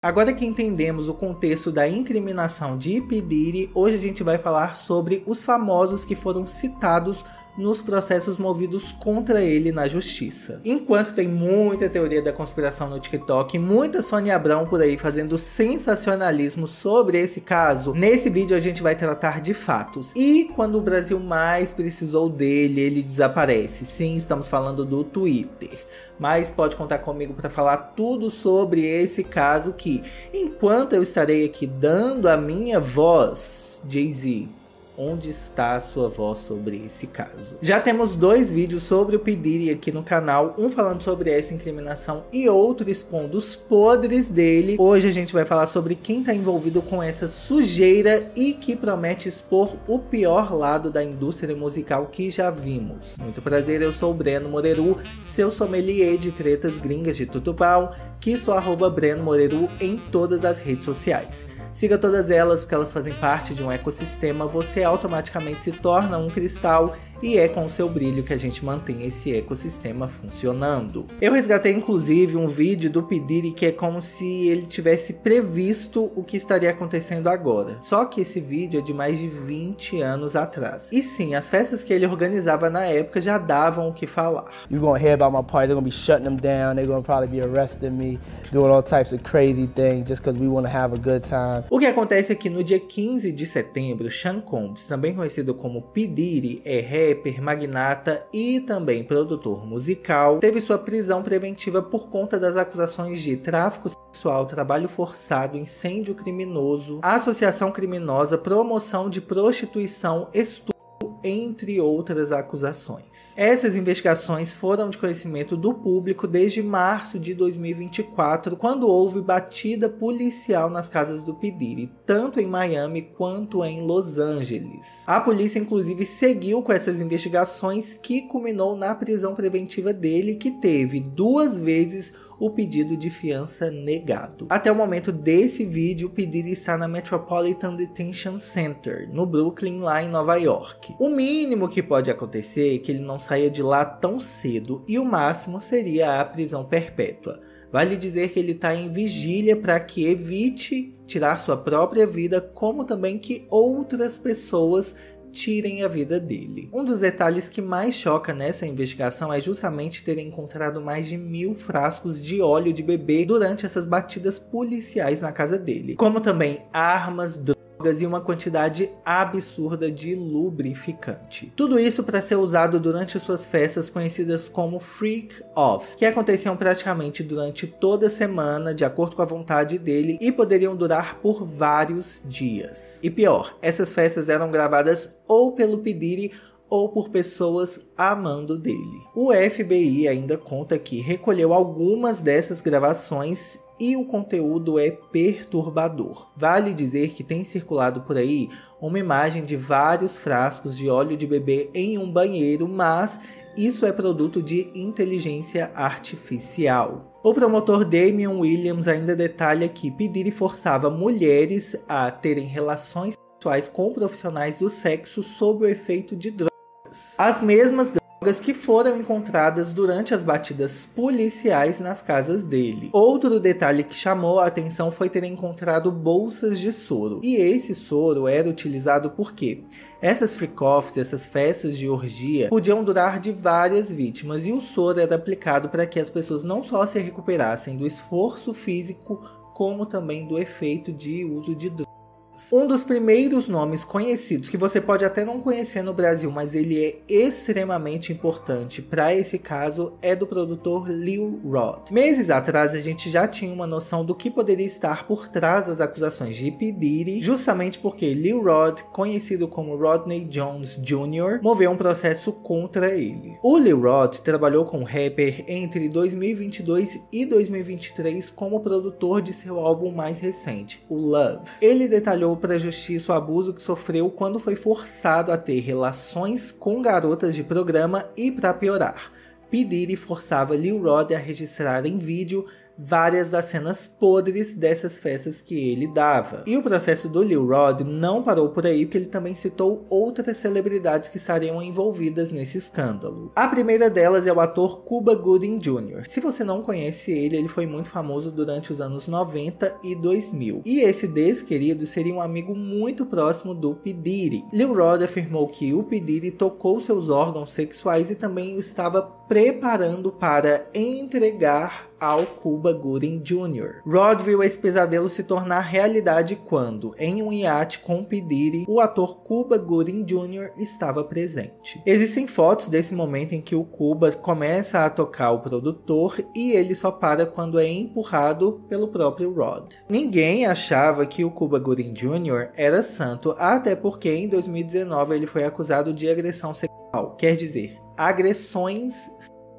Agora que entendemos o contexto da incriminação de P. Diddy, hoje a gente vai falar sobre os famosos que foram citados nos processos movidos contra ele na justiça. Enquanto tem muita teoria da conspiração no TikTok, muita Sônia Abrão por aí fazendo sensacionalismo sobre esse caso, nesse vídeo a gente vai tratar de fatos. E quando o Brasil mais precisou dele, ele desaparece. Sim, estamos falando do Twitter. Mas pode contar comigo para falar tudo sobre esse caso que, enquanto eu estarei aqui dando a minha voz, Jay-Z, onde está a sua voz sobre esse caso? Já temos 2 vídeos sobre o P. Diddy aqui no canal, um falando sobre essa incriminação e outro expondo os podres dele. Hoje a gente vai falar sobre quem está envolvido com essa sujeira e que promete expor o pior lado da indústria musical que já vimos. Muito prazer, eu sou o Breno Moreru, seu sommelier de tretas gringas de tutupão, que sou @BrenoMoreru em todas as redes sociais. Siga todas elas porque elas fazem parte de um ecossistema, você automaticamente se torna um cristal e é com o seu brilho que a gente mantém esse ecossistema funcionando. Eu resgatei inclusive um vídeo do P. Diddy que é como se ele tivesse previsto o que estaria acontecendo agora. Só que esse vídeo é de mais de 20 anos atrás. E sim, as festas que ele organizava na época já davam o que falar. You're gonna hear about my party, they're gonna be shutting them down, they're gonna probably be arresting me, doing all types of crazy things just because we want to have a good time. O que acontece é que no dia 15 de setembro, Sean Combs, também conhecido como P. Diddy, é rapper, magnata e também produtor musical, teve sua prisão preventiva por conta das acusações de tráfico sexual, trabalho forçado, incêndio criminoso, associação criminosa, promoção de prostituição, estupro, entre outras acusações. Essas investigações foram de conhecimento do público desde março de 2024, quando houve batida policial nas casas do P. Diddy, tanto em Miami quanto em Los Angeles. A polícia inclusive seguiu com essas investigações, que culminou na prisão preventiva dele, que teve 2 vezes o pedido de fiança negado. Até o momento desse vídeo, o P. Diddy está na Metropolitan Detention Center, no Brooklyn, lá em Nova York. O mínimo que pode acontecer é que ele não saia de lá tão cedo, e o máximo seria a prisão perpétua. Vale dizer que ele está em vigília para que evite tirar sua própria vida, como também que outras pessoas tirem a vida dele. Um dos detalhes que mais choca nessa investigação é justamente terem encontrado mais de 1000 frascos de óleo de bebê durante essas batidas policiais na casa dele, como também armas, drogas e uma quantidade absurda de lubrificante. Tudo isso para ser usado durante suas festas conhecidas como Freak Offs, que aconteciam praticamente durante toda a semana, de acordo com a vontade dele, e poderiam durar por vários dias. E pior, essas festas eram gravadas ou pelo P. Diddy ou por pessoas amando dele. O FBI ainda conta que recolheu algumas dessas gravações e o conteúdo é perturbador. Vale dizer que tem circulado por aí uma imagem de vários frascos de óleo de bebê em um banheiro, mas isso é produto de inteligência artificial. O promotor Damian Williams ainda detalha que P. Diddy forçava mulheres a terem relações sexuais com profissionais do sexo sob o efeito de drogas. As mesmas drogas que foram encontradas durante as batidas policiais nas casas dele. Outro detalhe que chamou a atenção foi ter encontrado bolsas de soro. E esse soro era utilizado porque essas freak-offs, essas festas de orgia, podiam durar de várias vítimas, e o soro era aplicado para que as pessoas não só se recuperassem do esforço físico, como também do efeito de uso de drogas. Um dos primeiros nomes conhecidos, que você pode até não conhecer no Brasil, mas ele é extremamente importante para esse caso, é do produtor Lil Rod. Meses atrás a gente já tinha uma noção do que poderia estar por trás das acusações de P. Diddy, justamente porque Lil Rod, conhecido como Rodney Jones Jr., moveu um processo contra ele. O Lil Rod trabalhou com o rapper entre 2022 e 2023 como produtor de seu álbum mais recente, o Love. Ele detalhou para a justiça o abuso que sofreu quando foi forçado a ter relações com garotas de programa, e para piorar, P. Diddy forçava Lil Rod a registrar em vídeo várias das cenas podres dessas festas que ele dava. E o processo do Lil Rod não parou por aí, porque ele também citou outras celebridades que estariam envolvidas nesse escândalo. A primeira delas é o ator Cuba Gooding Jr. Se você não conhece ele, ele foi muito famoso durante os anos 90 e 2000. E esse desquerido seria um amigo muito próximo do P. Diddy. Lil Rod afirmou que o P. Diddy tocou seus órgãos sexuais e também o estava preparando para entregar ao Cuba Gooding Jr. Rod viu esse pesadelo se tornar realidade quando, em um iate com P. Diddy, o ator Cuba Gooding Jr. estava presente. Existem fotos desse momento em que o Cuba começa a tocar o produtor e ele só para quando é empurrado pelo próprio Rod. Ninguém achava que o Cuba Gooding Jr. era santo, até porque em 2019 ele foi acusado de agressão sexual, quer dizer, agressões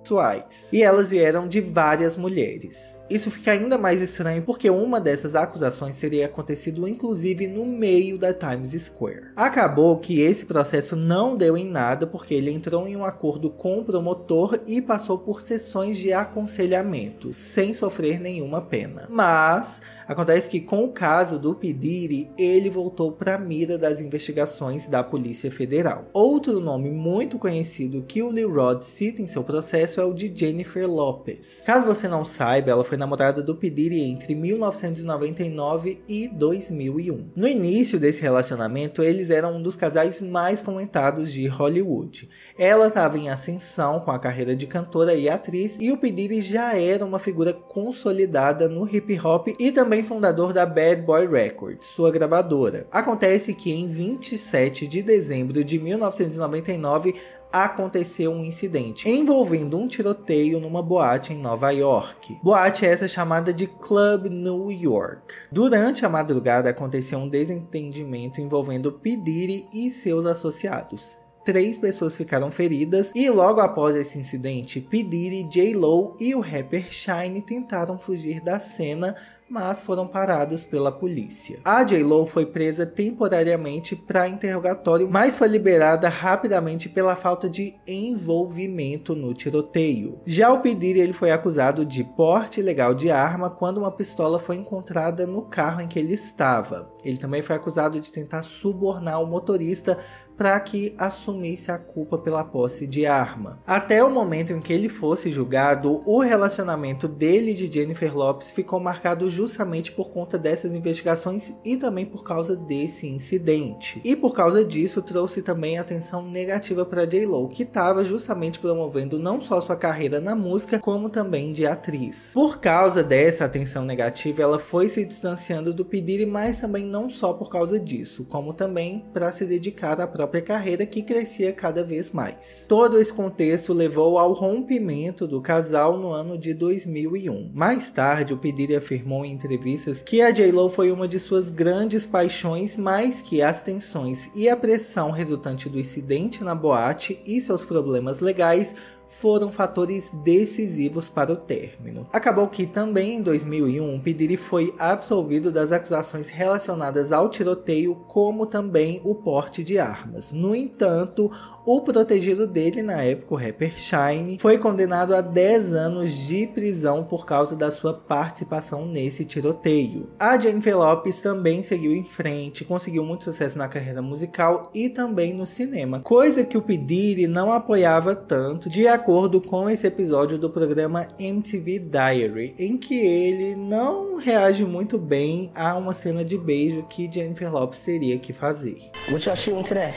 sexuais. E elas vieram de várias mulheres. Isso fica ainda mais estranho porque uma dessas acusações teria acontecido inclusive no meio da Times Square. Acabou que esse processo não deu em nada porque ele entrou em um acordo com o promotor e passou por sessões de aconselhamento, sem sofrer nenhuma pena. Mas acontece que com o caso do P. Diddy, ele voltou para a mira das investigações da Polícia Federal. Outro nome muito conhecido que o Lil Rod cita em seu processo é o de Jennifer Lopez. Caso você não saiba, ela foi namorada do P. Diddy entre 1999 e 2001. No início desse relacionamento, eles eram um dos casais mais comentados de Hollywood. Ela estava em ascensão com a carreira de cantora e atriz, e o P. Diddy já era uma figura consolidada no hip hop e também fundador da Bad Boy Records, sua gravadora. Acontece que em 27 de dezembro de 1999, aconteceu um incidente envolvendo um tiroteio numa boate em Nova York. Boate essa chamada de Club New York. Durante a madrugada aconteceu um desentendimento envolvendo P. Diddy e seus associados. 3 pessoas ficaram feridas e logo após esse incidente, P. Diddy, J.Lo e o rapper Shyne tentaram fugir da cena, mas foram parados pela polícia. A J.Lo foi presa temporariamente para interrogatório, mas foi liberada rapidamente pela falta de envolvimento no tiroteio. Já o P. Diddy, ele foi acusado de porte ilegal de arma quando uma pistola foi encontrada no carro em que ele estava. Ele também foi acusado de tentar subornar o motorista para que assumisse a culpa pela posse de arma. Até o momento em que ele fosse julgado, o relacionamento dele e de Jennifer Lopez ficou marcado justamente por conta dessas investigações e também por causa desse incidente. E por causa disso, trouxe também atenção negativa para J.Lo, que estava justamente promovendo não só sua carreira na música, como também de atriz. Por causa dessa atenção negativa, ela foi se distanciando do P. Diddy, mas também não só por causa disso, como também para se dedicar à própria carreira, que crescia cada vez mais. Todo esse contexto levou ao rompimento do casal no ano de 2001. Mais tarde, o P. Diddy afirmou em entrevistas que a J.Lo foi uma de suas grandes paixões, mas que as tensões e a pressão resultante do incidente na boate e seus problemas legais foram fatores decisivos para o término. Acabou que também em 2001, P. Diddy foi absolvido das acusações relacionadas ao tiroteio, como também o porte de armas. No entanto, o protegido dele na época, o rapper Shyne, foi condenado a 10 anos de prisão por causa da sua participação nesse tiroteio. A Jennifer Lopez também seguiu em frente, conseguiu muito sucesso na carreira musical e também no cinema, coisa que o P. Diddy não apoiava tanto, de acordo com esse episódio do programa MTV Diary, em que ele não reage muito bem a uma cena de beijo que Jennifer Lopez teria que fazer. What y'all shooting today?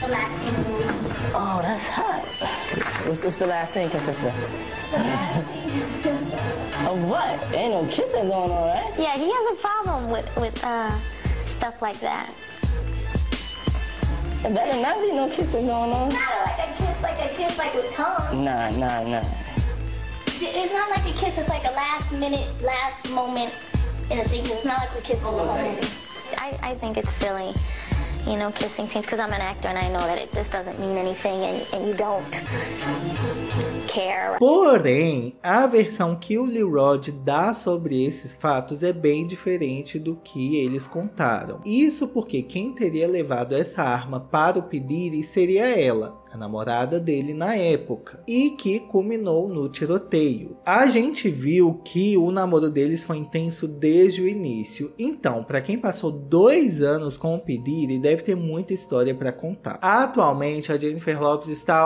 The last scene. Oh, that's hot. What's the last scene consist of? Of what? Ain't no kissing going on, right? Yeah, he has a problem with stuff like that. There better not be no kissing going on. Not like a kiss like with tongue. Nah. It's not like a kiss, it's like a last minute, last moment in a thing. It's not like we kiss all the moment. I think it's silly, you know, kissing scenes, because I'm an actor and I know that this doesn't mean anything and you don't care. Porém, a versão que o Lil Rod dá sobre esses fatos é bem diferente do que eles contaram. Isso porque quem teria levado essa arma para o P. Diddy seria ela. a namorada dele na época, e que culminou no tiroteio. A gente viu que o namoro deles foi intenso desde o início, então para quem passou 2 anos com o P. Diddy, deve ter muita história para contar. Atualmente a Jennifer Lopez está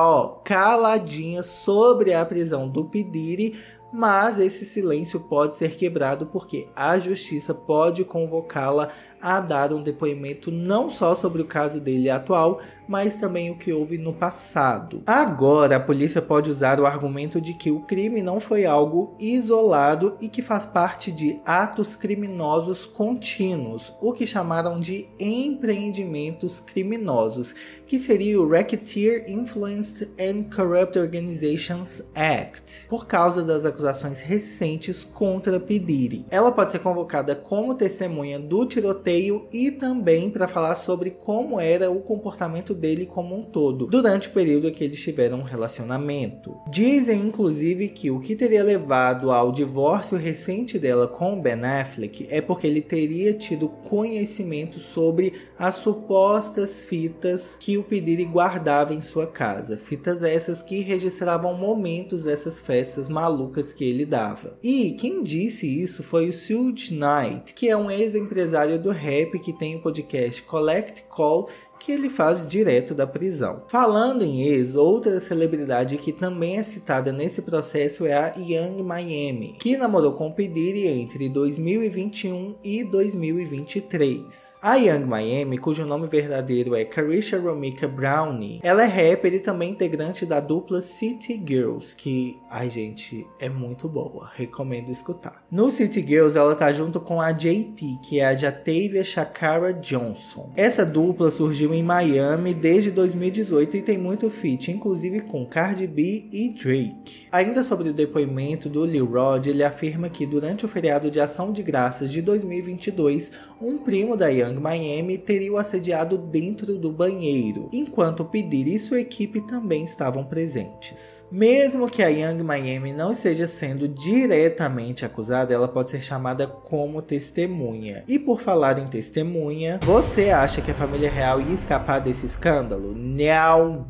caladinha sobre a prisão do P. Diddy, mas esse silêncio pode ser quebrado porque a justiça pode convocá-la a dar um depoimento não só sobre o caso dele atual, mas também o que houve no passado. Agora, a polícia pode usar o argumento de que o crime não foi algo isolado e que faz parte de atos criminosos contínuos, o que chamaram de empreendimentos criminosos, que seria o Racketeer Influenced and Corrupt Organizations Act, por causa das acusações recentes contra P. Diddy. Ela pode ser convocada como testemunha do tiroteio e também para falar sobre como era o comportamento dele como um todo, durante o período em que eles tiveram um relacionamento. Dizem inclusive que o que teria levado ao divórcio recente dela com Ben Affleck é porque ele teria tido conhecimento sobre as supostas fitas que o P. Diddy guardava em sua casa. Fitas essas que registravam momentos dessas festas malucas que ele dava. E quem disse isso foi o Suge Knight, que é um ex-empresário do rap que tem o podcast Collect Call, que ele faz direto da prisão. Falando em ex, outra celebridade que também é citada nesse processo é a Yung Miami, que namorou com P. Diddy entre 2021 e 2023. A Yung Miami, cujo nome verdadeiro é Carisha Romika Brownie, ela é rapper e também integrante da dupla City Girls, que, ai gente, é muito boa, recomendo escutar. No City Girls ela tá junto com a JT, que é a Jatavia Shakara Johnson. Essa dupla surgiu em Miami desde 2018 e tem muito feat, inclusive com Cardi B e Drake. Ainda sobre o depoimento do Lil Rod, ele afirma que durante o feriado de Ação de Graças de 2022, um primo da Yung Miami teria o assediado dentro do banheiro, enquanto P. Diddy e sua equipe também estavam presentes. Mesmo que a Yung Miami não esteja sendo diretamente acusada, ela pode ser chamada como testemunha. E por falar em testemunha, você acha que a família real ia escapar desse escândalo? Não!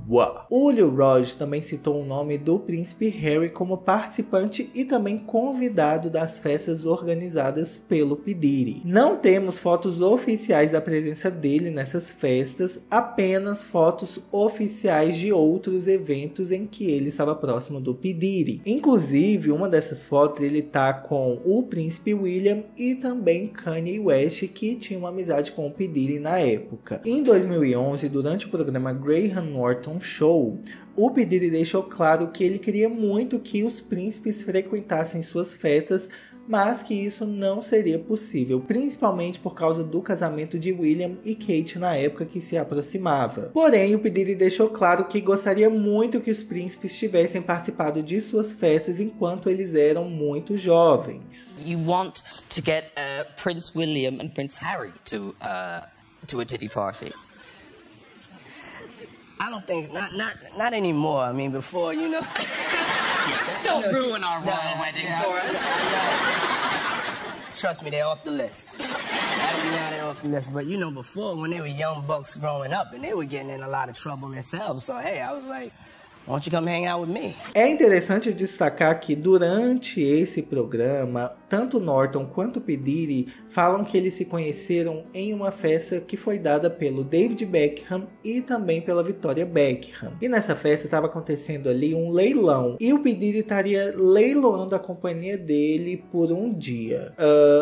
O Lil Rod também citou o nome do príncipe Harry como participante e também convidado das festas organizadas pelo P. Diddy. Não temos fotos oficiais da presença dele nessas festas, apenas fotos oficiais de outros eventos em que ele estava próximo do P. Diddy. Inclusive, uma dessas fotos ele tá com o príncipe William e também Kanye West, que tinha uma amizade com o P. Diddy na época. Em 2011, durante o programa Graham Norton Show, o P. Diddy deixou claro que ele queria muito que os príncipes frequentassem suas festas, mas que isso não seria possível, principalmente por causa do casamento de William e Kate na época que se aproximava. Porém, o P. Diddy deixou claro que gostaria muito que os príncipes tivessem participado de suas festas enquanto eles eram muito jovens. You want to get Prince William and Prince Harry to a Diddy party? I don't think, not anymore. I mean, before, you know. Don't ruin our royal wedding for us. Trust me, they're off the list. Now they're off the list. But you know, before, when they were young bucks growing up, and they were getting in a lot of trouble themselves. So hey, I was like, why don't you come hang out with me? É interessante destacar que durante esse programa, tanto Norton quanto P. Diddy falam que eles se conheceram em uma festa que foi dada pelo David Beckham e também pela Victoria Beckham. E nessa festa estava acontecendo ali um leilão e o P. Diddy estaria leiloando a companhia dele por um dia.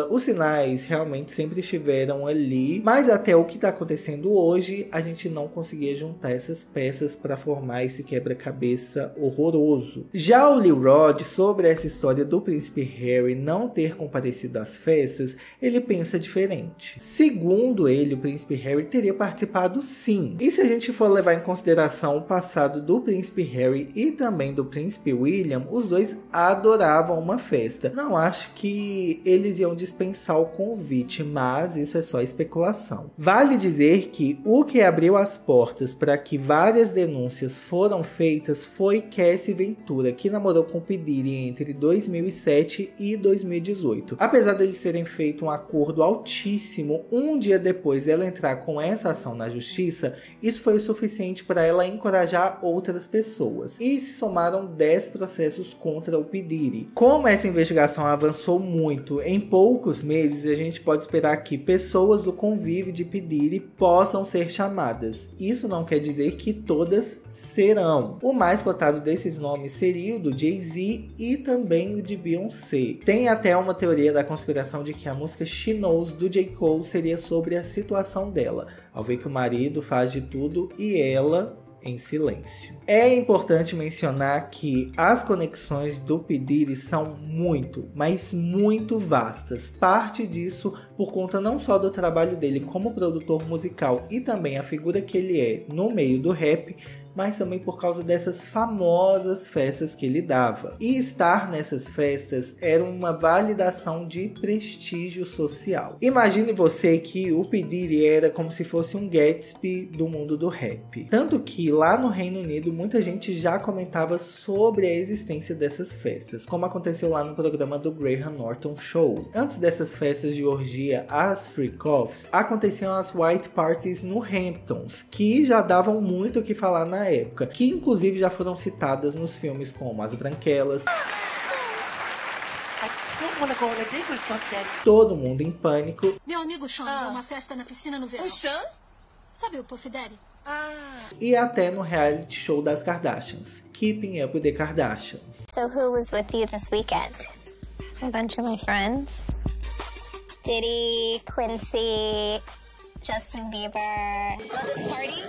Os sinais realmente sempre estiveram ali, mas até o que está acontecendo hoje, a gente não conseguia juntar essas peças para formar esse quebra-cabeça horroroso. Já o Lil Rod, sobre essa história do príncipe Harry não ter comparecido às festas, ele pensa diferente. Segundo ele, o príncipe Harry teria participado sim. E se a gente for levar em consideração o passado do príncipe Harry e também do príncipe William, os dois adoravam uma festa. Não acho que eles iam dispensar o convite, mas isso é só especulação. Vale dizer que o que abriu as portas para que várias denúncias foram feitas foi Cassie Ventura, que namorou com P. Diddy entre 2007 e 2018. 2018. Apesar deles terem feito um acordo altíssimo, um dia depois dela entrar com essa ação na justiça, isso foi o suficiente para ela encorajar outras pessoas. E se somaram 10 processos contra o P. Diddy. Como essa investigação avançou muito, em poucos meses a gente pode esperar que pessoas do convívio de P. Diddy possam ser chamadas. Isso não quer dizer que todas serão. O mais cotado desses nomes seria o do Jay-Z e também o de Beyoncé. Tem até uma teoria da conspiração de que a música She Knows do J. Cole seria sobre a situação dela, ao ver que o marido faz de tudo e ela em silêncio. É importante mencionar que as conexões do P. Diddy são muito, mas muito vastas. Parte disso por conta não só do trabalho dele como produtor musical e também a figura que ele é no meio do rap, mas também por causa dessas famosas festas que ele dava. E estar nessas festas era uma validação de prestígio social. Imagine você que o P. Diddy era como se fosse um Gatsby do mundo do rap. Tanto que lá no Reino Unido muita gente já comentava sobre a existência dessas festas, como aconteceu lá no programa do Graham Norton Show. Antes dessas festas de orgia, as freak-offs, aconteciam as white parties no Hamptons, que já davam muito o que falar na época, que inclusive já foram citadas nos filmes como As Branquelas, Todo Mundo em Pânico. Meu amigo Sean deu uma festa na piscina no verão. O Sean? Sabe o Puff Daddy? E até no reality show das Kardashians, Keeping Up with the Kardashians. So who was with you this weekend? A bunch of my friends. Diddy, Quincy, Justin Bieber. Love this party?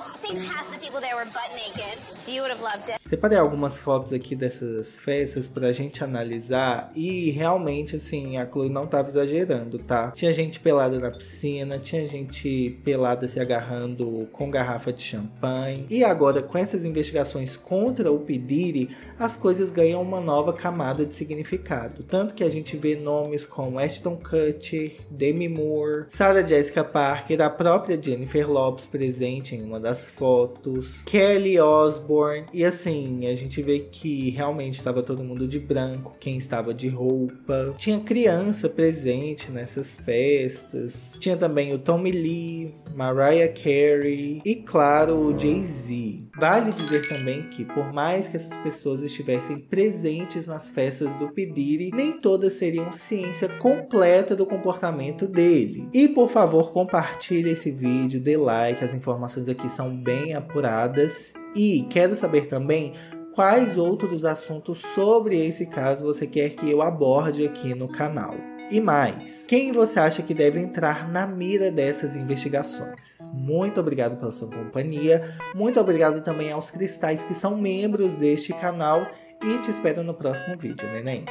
I think half the people there were butt naked. You would have loved it. Separei algumas fotos aqui dessas festas pra gente analisar e realmente, assim, a Chloe não tava exagerando, tá? Tinha gente pelada na piscina, tinha gente pelada se agarrando com garrafa de champanhe. E agora, com essas investigações contra o P. Diddy, as coisas ganham uma nova camada de significado. Tanto que a gente vê nomes como Ashton Kutcher, Demi Moore, Sarah Jessica Parker, a própria Jennifer Lopez presente em uma das fotos, Kelly Osbourne, e assim, a gente vê que realmente estava todo mundo de branco, quem estava de roupa, tinha criança presente nessas festas, tinha também o Tommy Lee, Mariah Carey e claro, o Jay-Z. Vale dizer também que por mais que essas pessoas estivessem presentes nas festas do P. Diddy, nem todas seriam ciência completa do comportamento dele. E por favor, compartilhe esse vídeo, dê like, as informações aqui são bem apuradas. E quero saber também quais outros assuntos sobre esse caso você quer que eu aborde aqui no canal. E mais, quem você acha que deve entrar na mira dessas investigações? Muito obrigado pela sua companhia, muito obrigado também aos cristais que são membros deste canal e te espero no próximo vídeo, neném.